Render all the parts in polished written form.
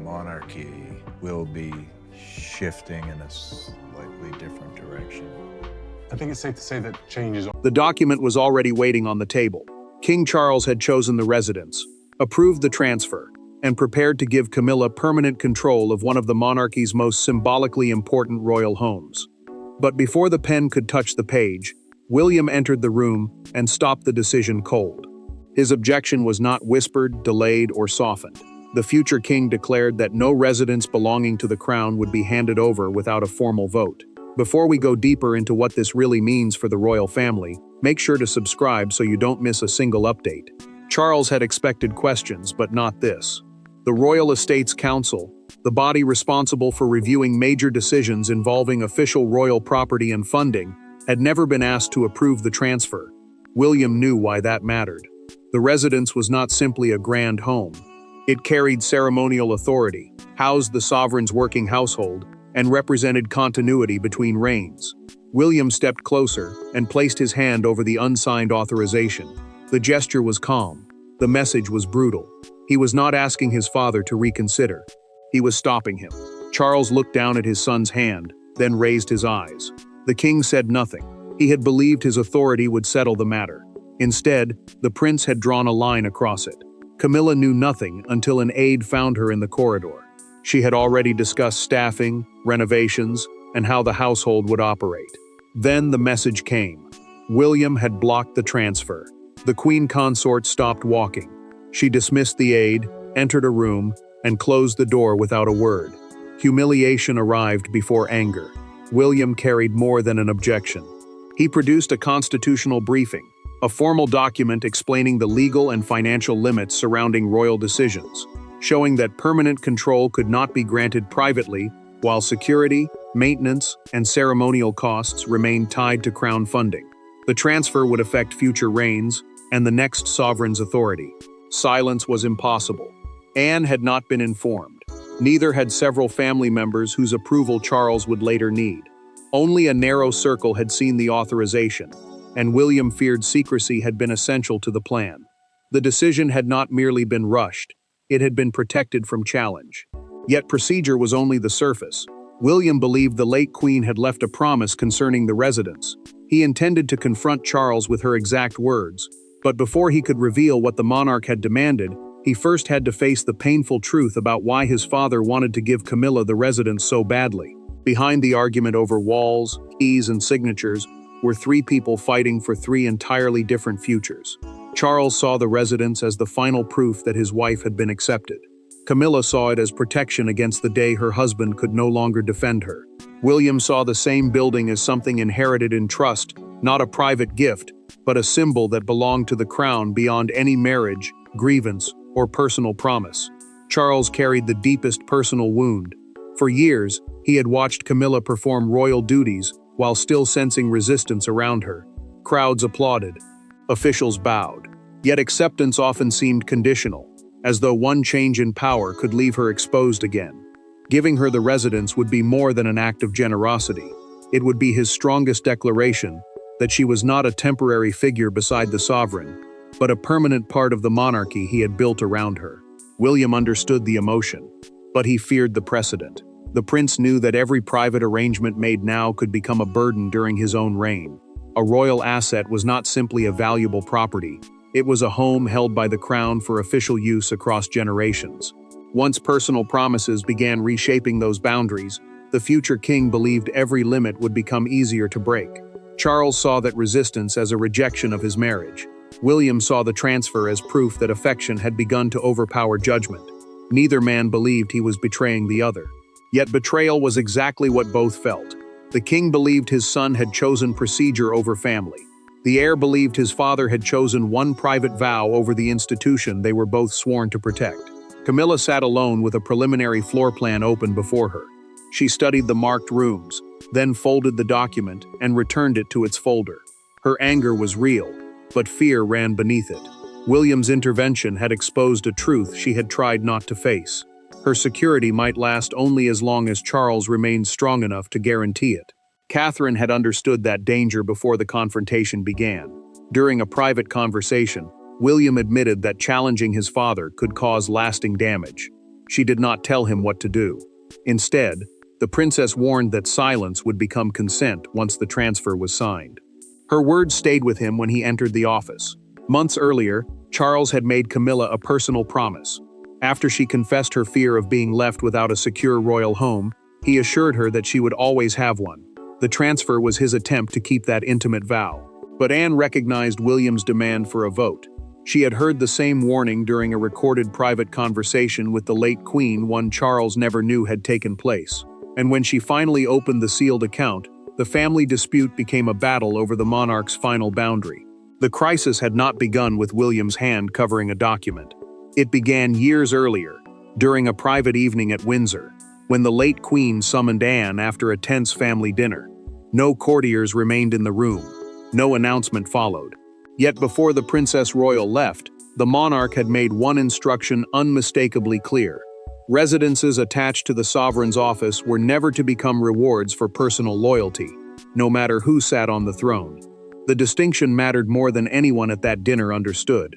monarchy will be shifting in a slightly different direction. I think it's safe to say that change is... The document was already waiting on the table. King Charles had chosen the residence, approved the transfer, and prepared to give Camilla permanent control of one of the monarchy's most symbolically important royal homes. But before the pen could touch the page, William entered the room and stopped the decision cold. His objection was not whispered, delayed, or softened. The future king declared that no residence belonging to the crown would be handed over without a formal vote. Before we go deeper into what this really means for the royal family, make sure to subscribe so you don't miss a single update. Charles had expected questions, but not this. The Royal Estates Council, the body responsible for reviewing major decisions involving official royal property and funding, had never been asked to approve the transfer. William knew why that mattered. The residence was not simply a grand home. It carried ceremonial authority, housed the sovereign's working household, and represented continuity between reigns. William stepped closer and placed his hand over the unsigned authorization. The gesture was calm. The message was brutal. He was not asking his father to reconsider. He was stopping him. Charles looked down at his son's hand, then raised his eyes. The king said nothing. He had believed his authority would settle the matter. Instead, the prince had drawn a line across it. Camilla knew nothing until an aide found her in the corridor. She had already discussed staffing, renovations, and how the household would operate. Then the message came. William had blocked the transfer. The queen consort stopped walking. She dismissed the aide, entered a room, and closed the door without a word. Humiliation arrived before anger. William carried more than an objection. He produced a constitutional briefing, a formal document explaining the legal and financial limits surrounding royal decisions, showing that permanent control could not be granted privately, while security, maintenance, and ceremonial costs remained tied to crown funding. The transfer would affect future reigns and the next sovereign's authority. Silence was impossible. Anne had not been informed. Neither had several family members whose approval Charles would later need. Only a narrow circle had seen the authorization, and William feared secrecy had been essential to the plan. The decision had not merely been rushed, it had been protected from challenge. Yet procedure was only the surface. William believed the late queen had left a promise concerning the residence. He intended to confront Charles with her exact words, but before he could reveal what the monarch had demanded, he first had to face the painful truth about why his father wanted to give Camilla the residence so badly. Behind the argument over walls, keys, and signatures were three people fighting for three entirely different futures. Charles saw the residence as the final proof that his wife had been accepted. Camilla saw it as protection against the day her husband could no longer defend her. William saw the same building as something inherited in trust, not a private gift, but a symbol that belonged to the crown beyond any marriage, grievance, or personal promise. Charles carried the deepest personal wound. For years, he had watched Camilla perform royal duties while still sensing resistance around her. Crowds applauded. Officials bowed. Yet acceptance often seemed conditional, as though one change in power could leave her exposed again. Giving her the residence would be more than an act of generosity. It would be his strongest declaration that she was not a temporary figure beside the sovereign, but a permanent part of the monarchy he had built around her. William understood the emotion, but he feared the precedent. The prince knew that every private arrangement made now could become a burden during his own reign. A royal asset was not simply a valuable property, it was a home held by the crown for official use across generations. Once personal promises began reshaping those boundaries, the future king believed every limit would become easier to break. Charles saw that resistance as a rejection of his marriage. William saw the transfer as proof that affection had begun to overpower judgment. Neither man believed he was betraying the other. Yet betrayal was exactly what both felt. The king believed his son had chosen procedure over family. The heir believed his father had chosen one private vow over the institution they were both sworn to protect. Camilla sat alone with a preliminary floor plan open before her. She studied the marked rooms, then folded the document and returned it to its folder. Her anger was real, but fear ran beneath it. William's intervention had exposed a truth she had tried not to face. Her security might last only as long as Charles remained strong enough to guarantee it. Catherine had understood that danger before the confrontation began. During a private conversation, William admitted that challenging his father could cause lasting damage. She did not tell him what to do. Instead, the princess warned that silence would become consent once the transfer was signed. Her words stayed with him when he entered the office. Months earlier, Charles had made Camilla a personal promise. After she confessed her fear of being left without a secure royal home, he assured her that she would always have one. The transfer was his attempt to keep that intimate vow. But Anne recognized William's demand for a vote. She had heard the same warning during a recorded private conversation with the late Queen, one Charles never knew had taken place. And when she finally opened the sealed account, the family dispute became a battle over the monarch's final boundary. The crisis had not begun with William's hand covering a document. It began years earlier, during a private evening at Windsor, when the late Queen summoned Anne after a tense family dinner. No courtiers remained in the room. No announcement followed. Yet before the Princess Royal left, the monarch had made one instruction unmistakably clear. Residences attached to the sovereign's office were never to become rewards for personal loyalty, no matter who sat on the throne. The distinction mattered more than anyone at that dinner understood.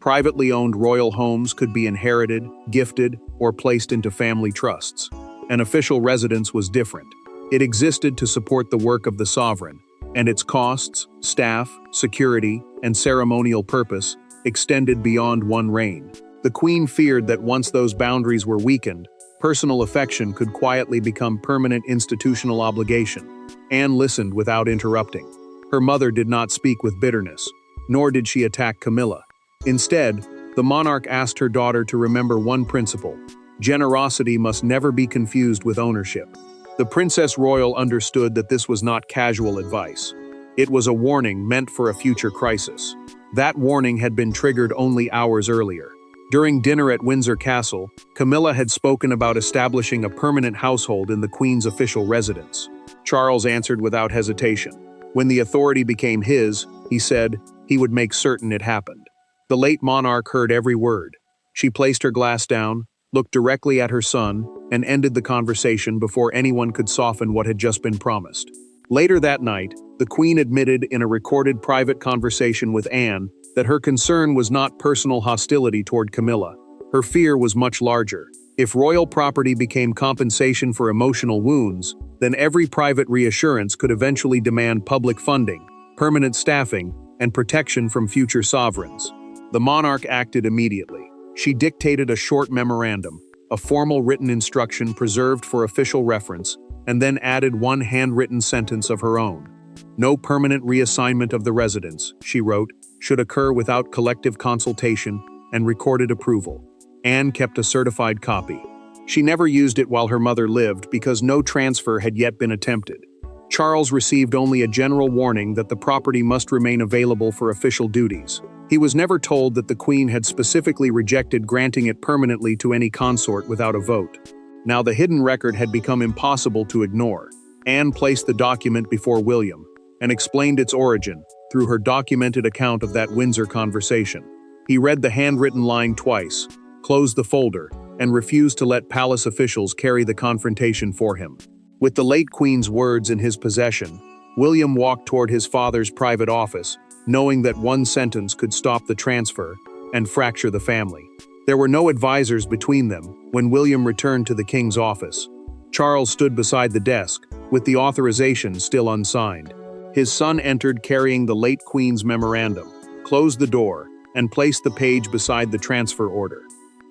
Privately owned royal homes could be inherited, gifted, or placed into family trusts. An official residence was different. It existed to support the work of the sovereign, and its costs, staff, security, and ceremonial purpose extended beyond one reign. The Queen feared that once those boundaries were weakened, personal affection could quietly become permanent institutional obligation. Anne listened without interrupting. Her mother did not speak with bitterness, nor did she attack Camilla. Instead, the monarch asked her daughter to remember one principle: generosity must never be confused with ownership. The Princess Royal understood that this was not casual advice. It was a warning meant for a future crisis. That warning had been triggered only hours earlier. During dinner at Windsor Castle, Camilla had spoken about establishing a permanent household in the Queen's official residence. Charles answered without hesitation. When the authority became his, he said, he would make certain it happened. The late monarch heard every word. She placed her glass down, looked directly at her son, and ended the conversation before anyone could soften what had just been promised. Later that night, the Queen admitted in a recorded private conversation with Anne that her concern was not personal hostility toward Camilla. Her fear was much larger. If royal property became compensation for emotional wounds, then every private reassurance could eventually demand public funding, permanent staffing, and protection from future sovereigns. The monarch acted immediately. She dictated a short memorandum, a formal written instruction preserved for official reference, and then added one handwritten sentence of her own. No permanent reassignment of the residence, she wrote, should occur without collective consultation and recorded approval. Anne kept a certified copy. She never used it while her mother lived because no transfer had yet been attempted. Charles received only a general warning that the property must remain available for official duties. He was never told that the Queen had specifically rejected granting it permanently to any consort without a vote. Now the hidden record had become impossible to ignore. Anne placed the document before William and explained its origin through her documented account of that Windsor conversation. He read the handwritten line twice, closed the folder, and refused to let palace officials carry the confrontation for him. With the late Queen's words in his possession, William walked toward his father's private office, knowing that one sentence could stop the transfer and fracture the family. There were no advisors between them when William returned to the king's office. Charles stood beside the desk, with the authorization still unsigned. His son entered carrying the late Queen's memorandum, closed the door, and placed the page beside the transfer order.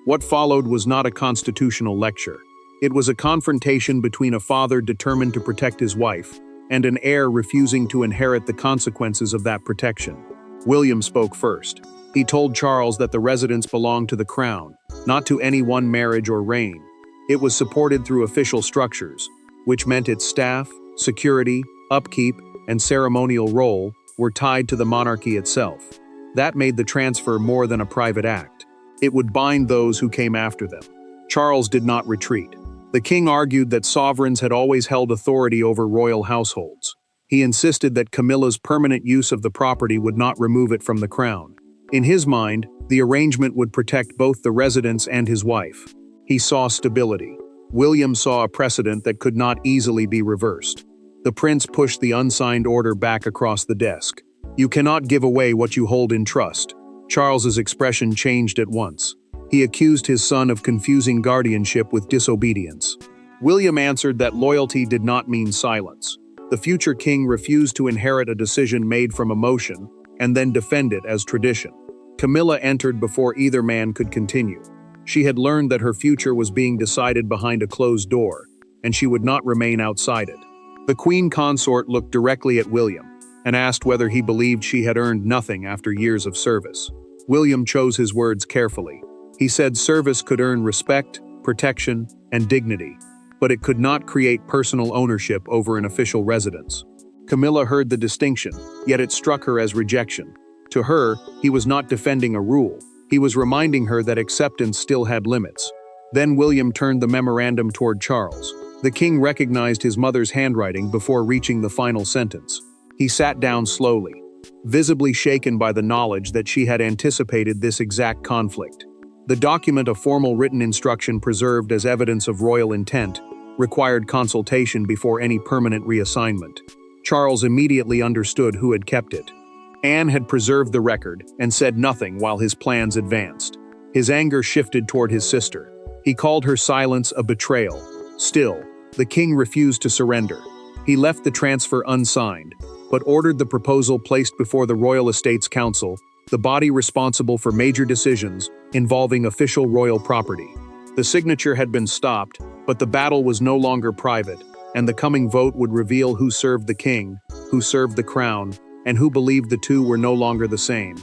What followed was not a constitutional lecture. It was a confrontation between a father determined to protect his wife and an heir refusing to inherit the consequences of that protection. William spoke first. He told Charles that the residence belonged to the crown, not to any one marriage or reign. It was supported through official structures, which meant its staff, security, upkeep, and ceremonial role were tied to the monarchy itself. That made the transfer more than a private act. It would bind those who came after them. Charles did not retreat. The king argued that sovereigns had always held authority over royal households. He insisted that Camilla's permanent use of the property would not remove it from the crown. In his mind, the arrangement would protect both the residence and his wife. He saw stability. William saw a precedent that could not easily be reversed. The prince pushed the unsigned order back across the desk. "You cannot give away what you hold in trust." Charles's expression changed at once. He accused his son of confusing guardianship with disobedience. William answered that loyalty did not mean silence. The future king refused to inherit a decision made from emotion and then defend it as tradition. Camilla entered before either man could continue. She had learned that her future was being decided behind a closed door, and she would not remain outside it. The queen consort looked directly at William and asked whether he believed she had earned nothing after years of service. William chose his words carefully. He said service could earn respect, protection, and dignity, but it could not create personal ownership over an official residence. Camilla heard the distinction, yet it struck her as rejection. To her, he was not defending a rule. He was reminding her that acceptance still had limits. Then William turned the memorandum toward Charles. The king recognized his mother's handwriting before reaching the final sentence. He sat down slowly, visibly shaken by the knowledge that she had anticipated this exact conflict. The document, a formal written instruction preserved as evidence of royal intent, required consultation before any permanent reassignment. Charles immediately understood who had kept it. Anne had preserved the record and said nothing while his plans advanced. His anger shifted toward his sister. He called her silence a betrayal. Still, the king refused to surrender. He left the transfer unsigned, but ordered the proposal placed before the Royal Estates Council, the body responsible for major decisions involving official royal property. The signature had been stopped, but the battle was no longer private, and the coming vote would reveal who served the king, who served the crown, and who believed the two were no longer the same.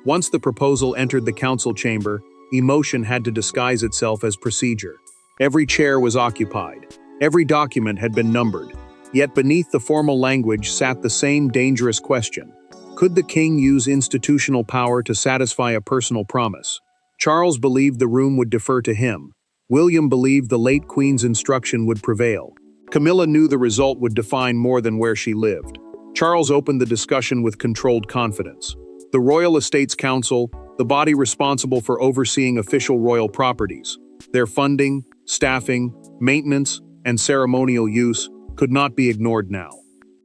Once the proposal entered the council chamber, emotion had to disguise itself as procedure. Every chair was occupied. Every document had been numbered. Yet beneath the formal language sat the same dangerous question. Could the king use institutional power to satisfy a personal promise? Charles believed the room would defer to him. William believed the late queen's instruction would prevail. Camilla knew the result would define more than where she lived. Charles opened the discussion with controlled confidence. The Royal Estates Council, the body responsible for overseeing official royal properties, their funding, staffing, maintenance, and ceremonial use, could not be ignored now.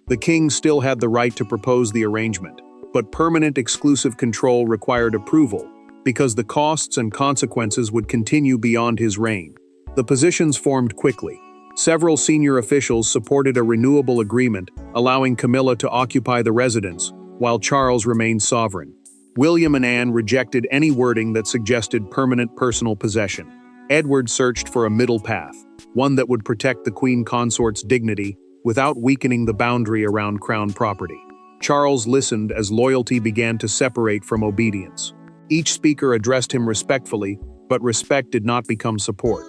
The king still had the right to propose the arrangement, but permanent exclusive control required approval, because the costs and consequences would continue beyond his reign. The positions formed quickly. Several senior officials supported a renewable agreement, allowing Camilla to occupy the residence, while Charles remained sovereign. William and Anne rejected any wording that suggested permanent personal possession. Edward searched for a middle path, one that would protect the queen consort's dignity without weakening the boundary around crown property. Charles listened as loyalty began to separate from obedience. Each speaker addressed him respectfully, but respect did not become support.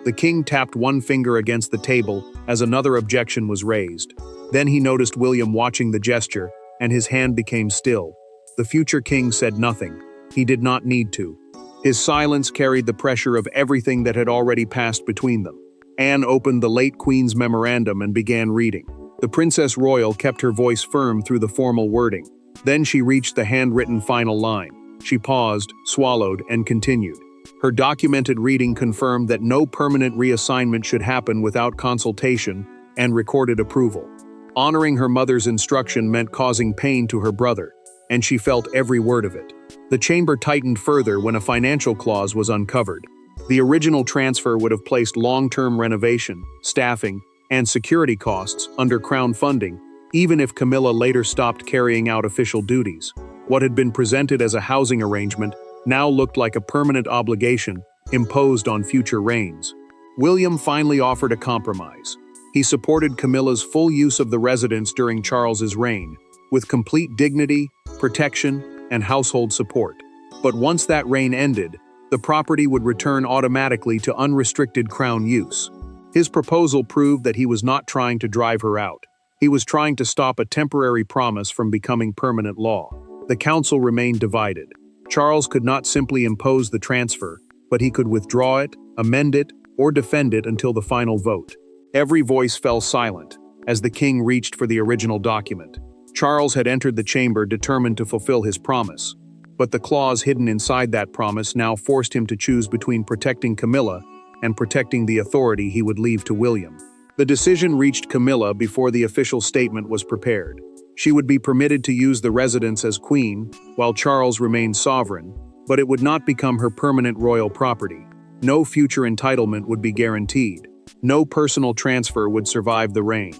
The king tapped one finger against the table as another objection was raised. Then he noticed William watching the gesture, and his hand became still. The future king said nothing. He did not need to. His silence carried the pressure of everything that had already passed between them. Anne opened the late queen's memorandum and began reading. The Princess Royal kept her voice firm through the formal wording. Then she reached the handwritten final line. She paused, swallowed, and continued. Her documented reading confirmed that no permanent reassignment should happen without consultation and recorded approval. Honoring her mother's instruction meant causing pain to her brother, and she felt every word of it. The chamber tightened further when a financial clause was uncovered. The original transfer would have placed long-term renovation, staffing, and security costs under crown funding, even if Camilla later stopped carrying out official duties. What had been presented as a housing arrangement now looked like a permanent obligation imposed on future reigns. William finally offered a compromise. He supported Camilla's full use of the residence during Charles's reign, with complete dignity, protection, and household support. But once that reign ended, the property would return automatically to unrestricted crown use. His proposal proved that he was not trying to drive her out. He was trying to stop a temporary promise from becoming permanent law. The council remained divided. Charles could not simply impose the transfer, but he could withdraw it, amend it, or defend it until the final vote. Every voice fell silent as the king reached for the original document. Charles had entered the chamber determined to fulfill his promise, but the clause hidden inside that promise now forced him to choose between protecting Camilla and protecting the authority he would leave to William. The decision reached Camilla before the official statement was prepared. She would be permitted to use the residence as queen, while Charles remained sovereign, but it would not become her permanent royal property. No future entitlement would be guaranteed. No personal transfer would survive the reign.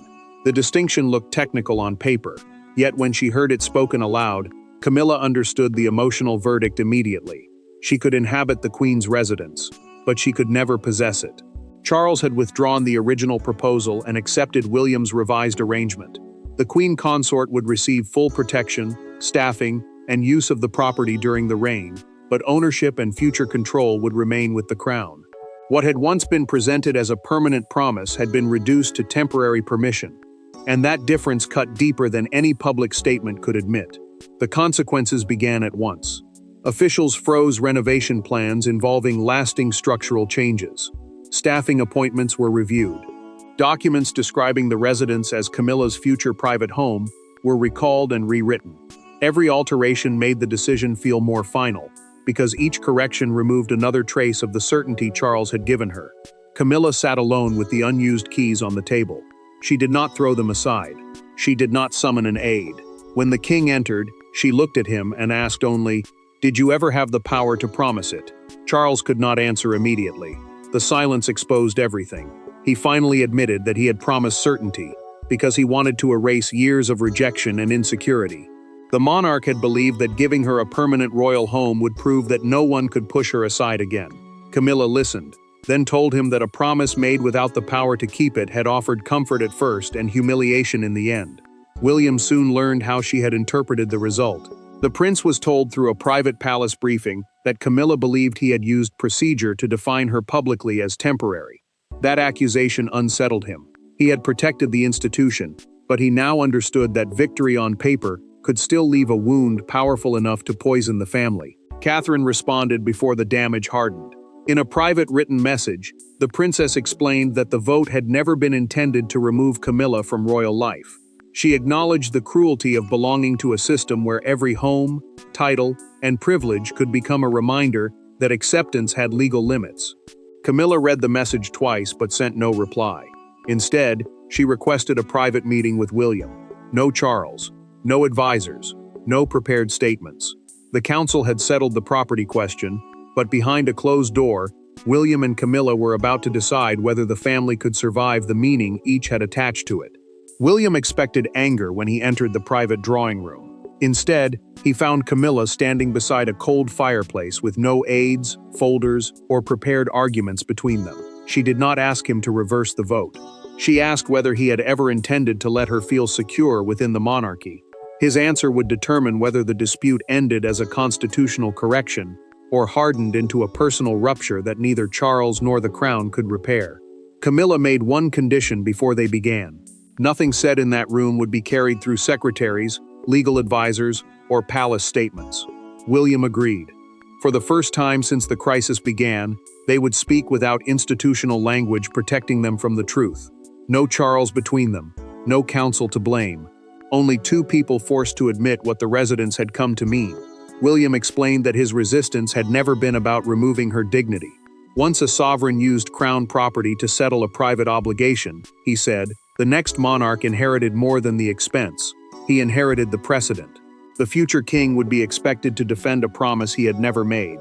The distinction looked technical on paper, yet when she heard it spoken aloud, Camilla understood the emotional verdict immediately. She could inhabit the Queen's residence, but she could never possess it. Charles had withdrawn the original proposal and accepted William's revised arrangement. The Queen Consort would receive full protection, staffing, and use of the property during the reign, but ownership and future control would remain with the Crown. What had once been presented as a permanent promise had been reduced to temporary permission, and that difference cut deeper than any public statement could admit. The consequences began at once. Officials froze renovation plans involving lasting structural changes. Staffing appointments were reviewed. Documents describing the residence as Camilla's future private home were recalled and rewritten. Every alteration made the decision feel more final, because each correction removed another trace of the certainty Charles had given her. Camilla sat alone with the unused keys on the table. She did not throw them aside. She did not summon an aide. When the king entered, she looked at him and asked only, "Did you ever have the power to promise it?" Charles could not answer immediately. The silence exposed everything. He finally admitted that he had promised certainty, because he wanted to erase years of rejection and insecurity. The monarch had believed that giving her a permanent royal home would prove that no one could push her aside again. Camilla listened, then told him that a promise made without the power to keep it had offered comfort at first and humiliation in the end. William soon learned how she had interpreted the result. The prince was told through a private palace briefing that Camilla believed he had used procedure to define her publicly as temporary. That accusation unsettled him. He had protected the institution, but he now understood that victory on paper could still leave a wound powerful enough to poison the family. Catherine responded before the damage hardened. In a private written message, the princess explained that the vote had never been intended to remove Camilla from royal life. She acknowledged the cruelty of belonging to a system where every home, title, and privilege could become a reminder that acceptance had legal limits. Camilla read the message twice but sent no reply. Instead, she requested a private meeting with William. No Charles, no advisors, no prepared statements. The council had settled the property question, but behind a closed door, William and Camilla were about to decide whether the family could survive the meaning each had attached to it. William expected anger when he entered the private drawing room. Instead, he found Camilla standing beside a cold fireplace with no aides, folders, or prepared arguments between them. She did not ask him to reverse the vote. She asked whether he had ever intended to let her feel secure within the monarchy. His answer would determine whether the dispute ended as a constitutional correction or hardened into a personal rupture that neither Charles nor the crown could repair. Camilla made one condition before they began. Nothing said in that room would be carried through secretaries, legal advisors, or palace statements. William agreed. For the first time since the crisis began, they would speak without institutional language protecting them from the truth. No Charles between them, no council to blame. Only two people forced to admit what the residents had come to mean. William explained that his resistance had never been about removing her dignity. Once a sovereign used crown property to settle a private obligation, he said, the next monarch inherited more than the expense. He inherited the precedent. The future king would be expected to defend a promise he had never made,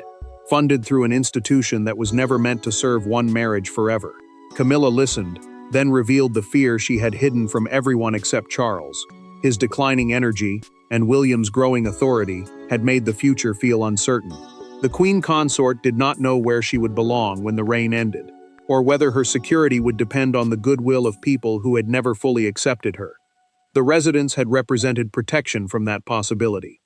funded through an institution that was never meant to serve one marriage forever. Camilla listened, then revealed the fear she had hidden from everyone except Charles. His declining energy, and William's growing authority, had made the future feel uncertain. The queen consort did not know where she would belong when the reign ended, or whether her security would depend on the goodwill of people who had never fully accepted her. The residents had represented protection from that possibility.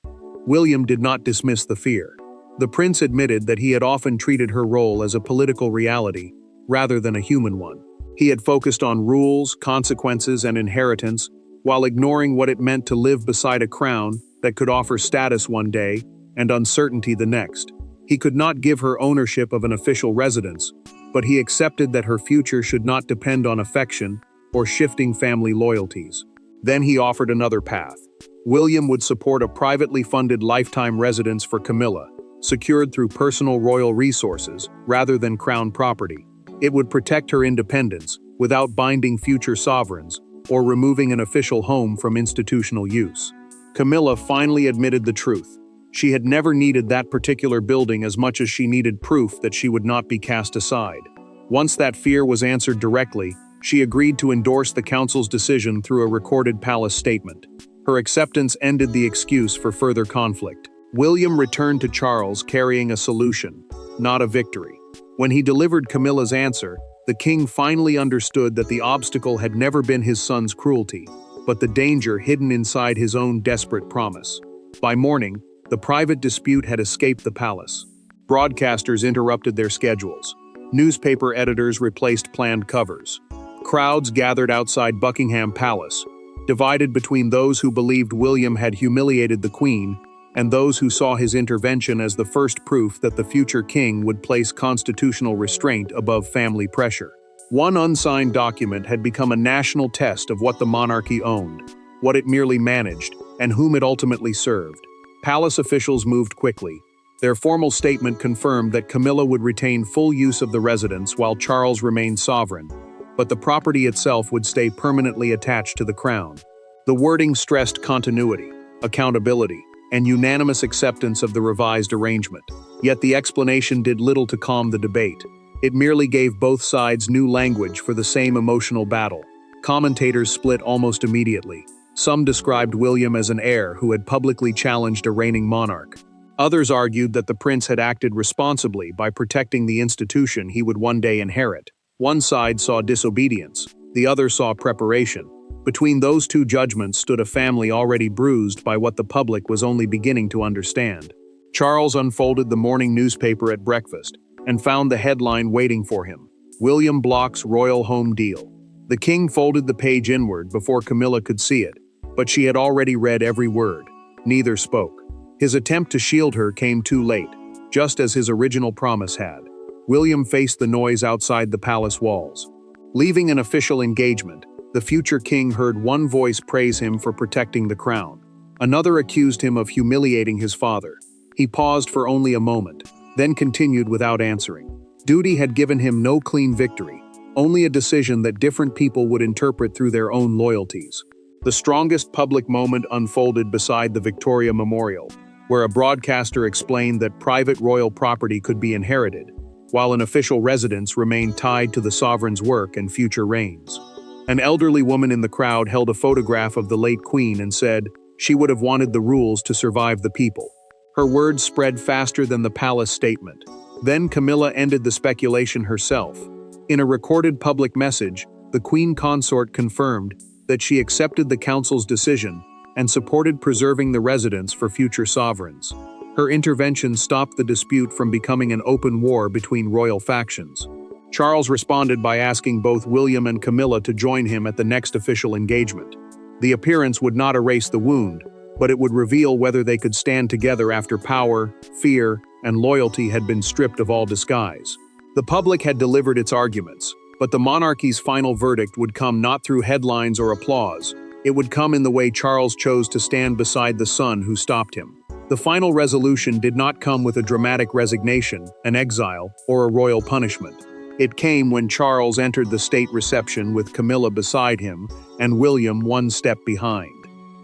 William did not dismiss the fear. The prince admitted that he had often treated her role as a political reality, rather than a human one. He had focused on rules, consequences, and inheritance, while ignoring what it meant to live beside a crown that could offer status one day and uncertainty the next. He could not give her ownership of an official residence, but he accepted that her future should not depend on affection or shifting family loyalties. Then he offered another path. William would support a privately funded lifetime residence for Camilla, secured through personal royal resources rather than crown property. It would protect her independence without binding future sovereigns or removing an official home from institutional use. Camilla finally admitted the truth. She had never needed that particular building as much as she needed proof that she would not be cast aside. Once that fear was answered directly, she agreed to endorse the council's decision through a recorded palace statement. Her acceptance ended the excuse for further conflict. William returned to Charles carrying a solution, not a victory. When he delivered Camilla's answer, the king finally understood that the obstacle had never been his son's cruelty, but the danger hidden inside his own desperate promise. By morning, the private dispute had escaped the palace. Broadcasters interrupted their schedules. Newspaper editors replaced planned covers. Crowds gathered outside Buckingham Palace, divided between those who believed William had humiliated the Queen and those who saw his intervention as the first proof that the future king would place constitutional restraint above family pressure. One unsigned document had become a national test of what the monarchy owned, what it merely managed, and whom it ultimately served. Palace officials moved quickly. Their formal statement confirmed that Camilla would retain full use of the residence while Charles remained sovereign, but the property itself would stay permanently attached to the crown. The wording stressed continuity, accountability, and unanimous acceptance of the revised arrangement. Yet the explanation did little to calm the debate. It merely gave both sides new language for the same emotional battle. Commentators split almost immediately. Some described William as an heir who had publicly challenged a reigning monarch. Others argued that the prince had acted responsibly by protecting the institution he would one day inherit. One side saw disobedience, the other saw preparation. Between those two judgments stood a family already bruised by what the public was only beginning to understand. Charles unfolded the morning newspaper at breakfast and found the headline waiting for him: William blocks royal home deal. The king folded the page inward before Camilla could see it, but she had already read every word. Neither spoke. His attempt to shield her came too late, just as his original promise had. William faced the noise outside the palace walls. Leaving an official engagement, the future king heard one voice praise him for protecting the crown. Another accused him of humiliating his father. He paused for only a moment, then continued without answering. Duty had given him no clean victory, only a decision that different people would interpret through their own loyalties. The strongest public moment unfolded beside the Victoria Memorial, where a broadcaster explained that private royal property could be inherited, while an official residence remained tied to the sovereign's work and future reigns. An elderly woman in the crowd held a photograph of the late queen and said she would have wanted the rules to survive the people. Her words spread faster than the palace statement. Then Camilla ended the speculation herself. In a recorded public message, the queen consort confirmed that she accepted the council's decision and supported preserving the residence for future sovereigns. Her intervention stopped the dispute from becoming an open war between royal factions. Charles responded by asking both William and Camilla to join him at the next official engagement. The appearance would not erase the wound, but it would reveal whether they could stand together after power, fear, and loyalty had been stripped of all disguise. The public had delivered its arguments, but the monarchy's final verdict would come not through headlines or applause. It would come in the way Charles chose to stand beside the son who stopped him. The final resolution did not come with a dramatic resignation, an exile, or a royal punishment. It came when Charles entered the state reception with Camilla beside him and William one step behind.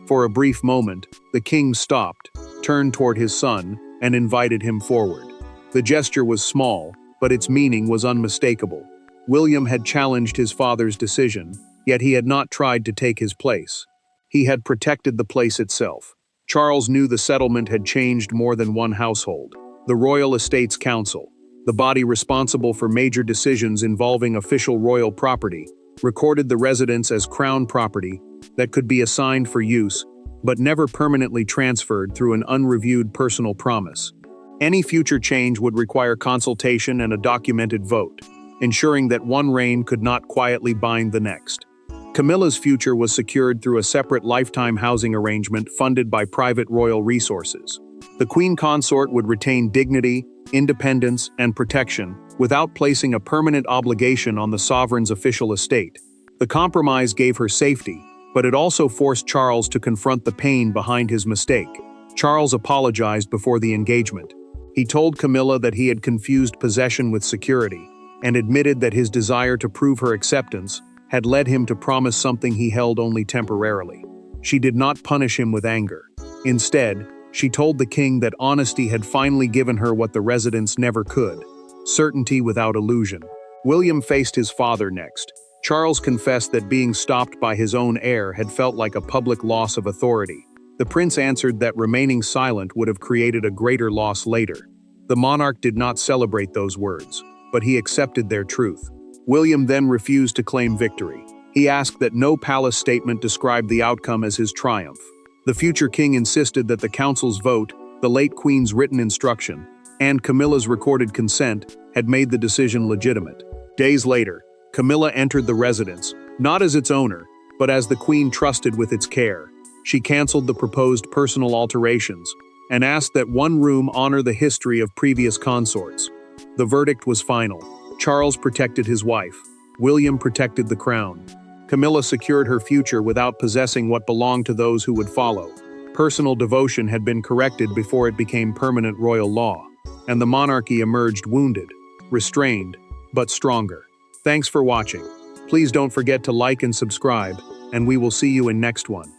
For a brief moment, the king stopped, turned toward his son, and invited him forward. The gesture was small, but its meaning was unmistakable. William had challenged his father's decision, yet he had not tried to take his place. He had protected the place itself. Charles knew the settlement had changed more than one household. The Royal Estates Council, the body responsible for major decisions involving official royal property, recorded the residence as crown property that could be assigned for use, but never permanently transferred through an unreviewed personal promise. Any future change would require consultation and a documented vote, ensuring that one reign could not quietly bind the next. Camilla's future was secured through a separate lifetime housing arrangement funded by private royal resources. The queen consort would retain dignity, independence, and protection without placing a permanent obligation on the sovereign's official estate. The compromise gave her safety, but it also forced Charles to confront the pain behind his mistake. Charles apologized before the engagement. He told Camilla that he had confused possession with security, and admitted that his desire to prove her acceptance had led him to promise something he held only temporarily. She did not punish him with anger. Instead, She told the king that honesty had finally given her what the residents never could: certainty without illusion. William faced his father next. Charles confessed that being stopped by his own heir had felt like a public loss of authority. The prince answered that remaining silent would have created a greater loss later. The monarch did not celebrate those words, but he accepted their truth. William then refused to claim victory. He asked that no palace statement describe the outcome as his triumph. The future king insisted that the council's vote, the late queen's written instruction, and Camilla's recorded consent had made the decision legitimate. Days later, Camilla entered the residence, not as its owner, but as the queen trusted with its care. She canceled the proposed personal alterations and asked that one room honor the history of previous consorts. The verdict was final. Charles protected his wife. William protected the crown. Camilla secured her future without possessing what belonged to those who would follow. Personal devotion had been corrected before it became permanent royal law, and the monarchy emerged wounded, restrained, but stronger. Thanks for watching. Please don't forget to like and subscribe, and we will see you in next one.